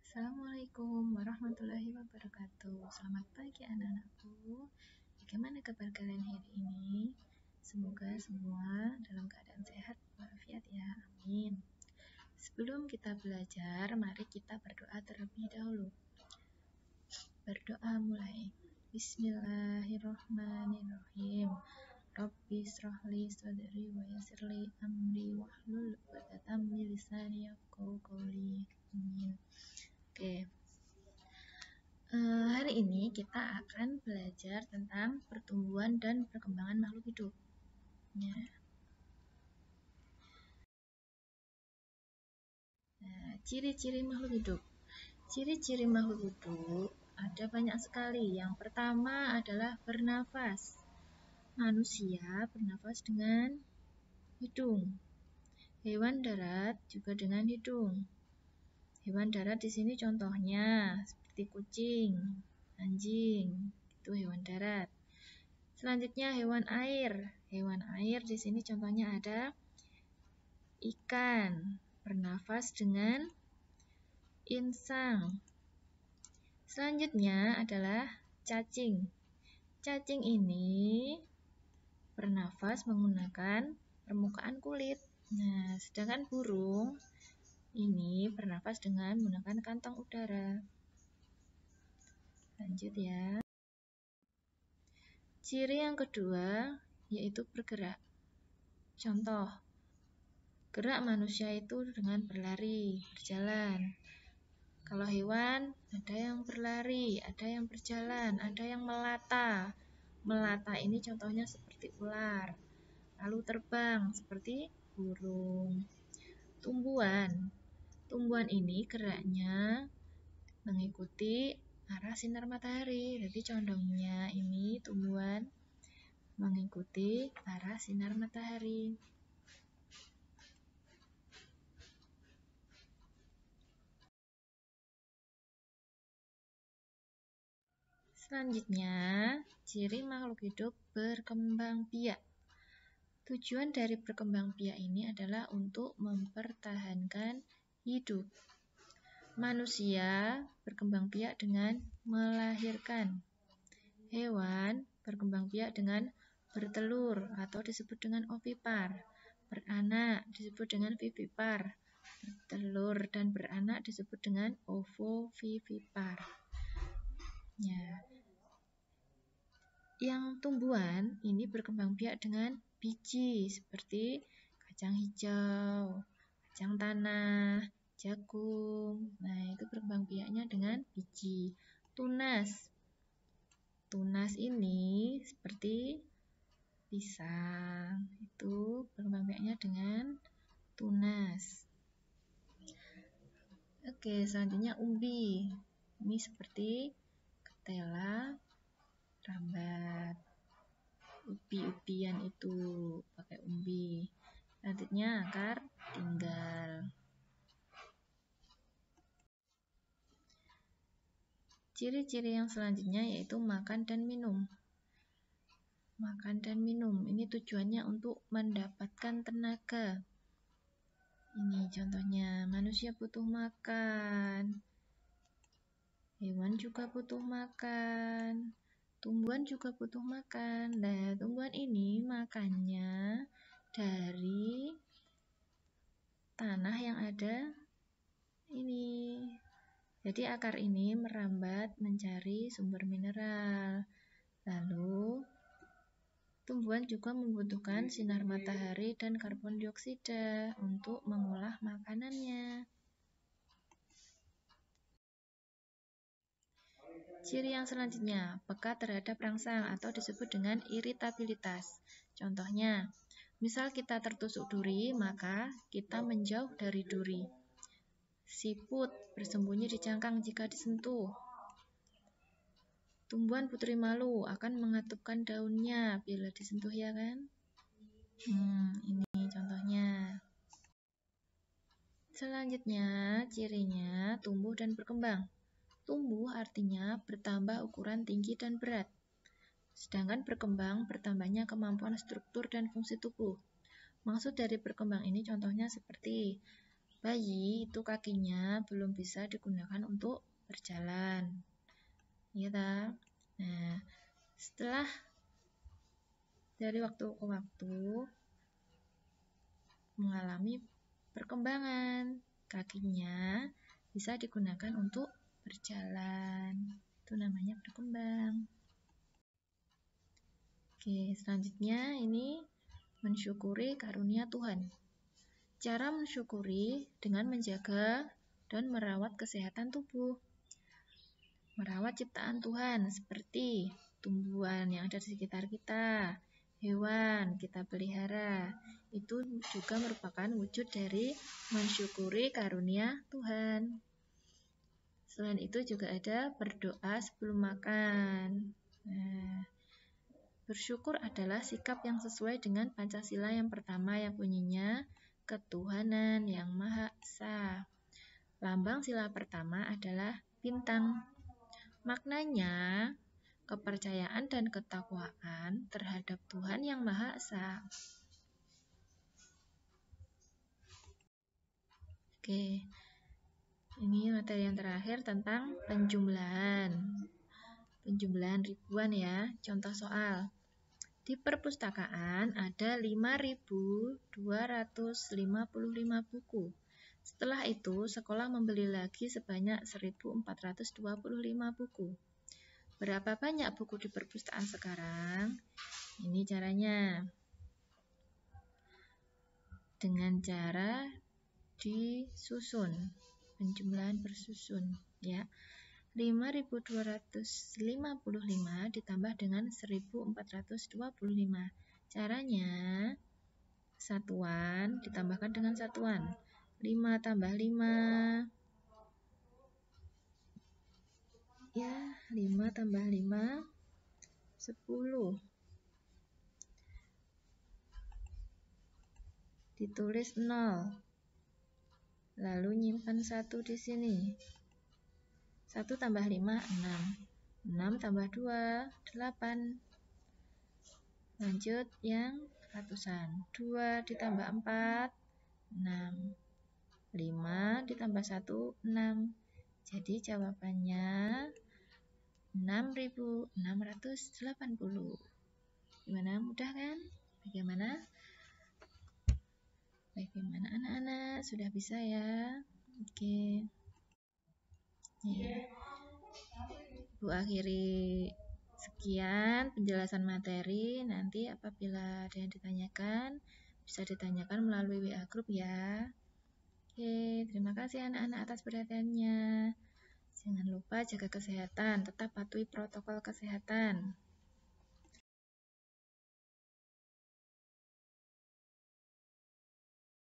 Assalamualaikum warahmatullahi wabarakatuh. Selamat pagi anak-anakku. Bagaimana kabar kalian hari ini? Semoga semua dalam keadaan sehat walafiat ya. Amin. Sebelum kita belajar, mari kita berdoa terlebih dahulu. Berdoa mulai. Bismillahirrahmanirrahim. Rabbi shrahli sadri wa yassirli amri wahlul 'uqdatam min lisani yafqahu qawli. Amin. Oke. Hari ini kita akan belajar tentang pertumbuhan dan perkembangan makhluk hidup. Ciri-ciri makhluk hidup. Ciri-ciri makhluk hidup ada banyak sekali. Yang pertama adalah bernafas. Manusia bernafas dengan hidung. Hewan darat juga dengan hidung. Hewan darat di sini contohnya seperti kucing, anjing, itu hewan darat. Selanjutnya hewan air. Hewan air di sini contohnya ada ikan, bernafas dengan insang. Selanjutnya adalah cacing. Cacing ini bernafas menggunakan permukaan kulit. Nah, sedangkan burung ini bernafas dengan menggunakan kantong udara. Lanjut ya. Ciri yang kedua yaitu bergerak. Contoh, gerak manusia itu dengan berlari, berjalan. Kalau hewan, ada yang berlari, ada yang berjalan, ada yang melata. Melata ini contohnya seperti ular. Lalu terbang seperti burung. Tumbuhan. Tumbuhan ini geraknya mengikuti arah sinar matahari. Jadi condongnya ini tumbuhan mengikuti arah sinar matahari. Selanjutnya, ciri makhluk hidup berkembang biak. Tujuan dari berkembang biak ini adalah untuk mempertahankan hidup. Manusia berkembang biak dengan melahirkan. Hewan berkembang biak dengan bertelur atau disebut dengan ovipar. Beranak disebut dengan vivipar. Bertelur dan beranak disebut dengan ovovivipar. Ya. Yang tumbuhan ini berkembang biak dengan biji seperti kacang hijau, kacang tanah, jagung. Nah, itu berkembang biaknya dengan biji. Tunas. Tunas ini seperti pisang. Itu berkembang biaknya dengan tunas. Oke, selanjutnya umbi. Ini seperti ketela, rambat. Ubi-ubian itu pakai umbi. Selanjutnya akar tinggal. Ciri-ciri yang selanjutnya yaitu makan dan minum. Makan dan minum ini tujuannya untuk mendapatkan tenaga. Ini contohnya, manusia butuh makan, hewan juga butuh makan, tumbuhan juga butuh makan. Nah, tumbuhan ini makannya dari tanah yang ada ini. Jadi akar ini merambat mencari sumber mineral. Lalu tumbuhan juga membutuhkan sinar matahari dan karbon dioksida untuk mengolah makanannya. Ciri yang selanjutnya, peka terhadap rangsang atau disebut dengan iritabilitas. Contohnya, misal kita tertusuk duri, maka kita menjauh dari duri. Siput bersembunyi di cangkang jika disentuh. Tumbuhan putri malu akan mengatupkan daunnya bila disentuh, ya kan? Ini contohnya. Selanjutnya, cirinya tumbuh dan berkembang. Tumbuh artinya bertambah ukuran tinggi dan berat. Sedangkan berkembang bertambahnya kemampuan struktur dan fungsi tubuh. Maksud dari berkembang ini contohnya seperti bayi itu kakinya belum bisa digunakan untuk berjalan. Iya tak? Nah, setelah dari waktu ke waktu mengalami perkembangan, kakinya bisa digunakan untuk berjalan. Itu namanya berkembang. Oke, selanjutnya ini mensyukuri karunia Tuhan. Cara mensyukuri dengan menjaga dan merawat kesehatan tubuh. Merawat ciptaan Tuhan seperti tumbuhan yang ada di sekitar kita, hewan kita pelihara. Itu juga merupakan wujud dari mensyukuri karunia Tuhan. Selain itu juga ada berdoa sebelum makan. Nah, bersyukur adalah sikap yang sesuai dengan Pancasila yang pertama yang bunyinya ketuhanan yang Maha Esa. Lambang sila pertama adalah bintang. Maknanya, kepercayaan dan ketakwaan terhadap Tuhan yang Maha Esa. Oke, ini materi yang terakhir tentang penjumlahan. Penjumlahan ribuan ya, contoh soal. Di perpustakaan ada 5.255 buku. Setelah itu, sekolah membeli lagi sebanyak 1.425 buku. Berapa banyak buku di perpustakaan sekarang? Ini caranya. Dengan cara disusun, penjumlahan bersusun ya. 5.255 ditambah dengan 1.425. Caranya satuan ditambahkan dengan satuan. 5 tambah 5 ya, 5 tambah 5 10. Ditulis 0. Lalu nyimpan 1 di sini. 1 tambah 5 6. 6 tambah 2 8. Lanjut yang ratusan. 2 ditambah 4 6. 5 ditambah 1 6. Jadi jawabannya 6.680. Gimana, mudah kan? Bagaimana anak-anak? Sudah bisa ya? Oke. Ya. Bu akhiri sekian penjelasan materi. Nanti apabila ada yang ditanyakan, bisa ditanyakan melalui WA Group ya. Oke, terima kasih anak-anak atas perhatiannya. Jangan lupa jaga kesehatan, tetap patuhi protokol kesehatan.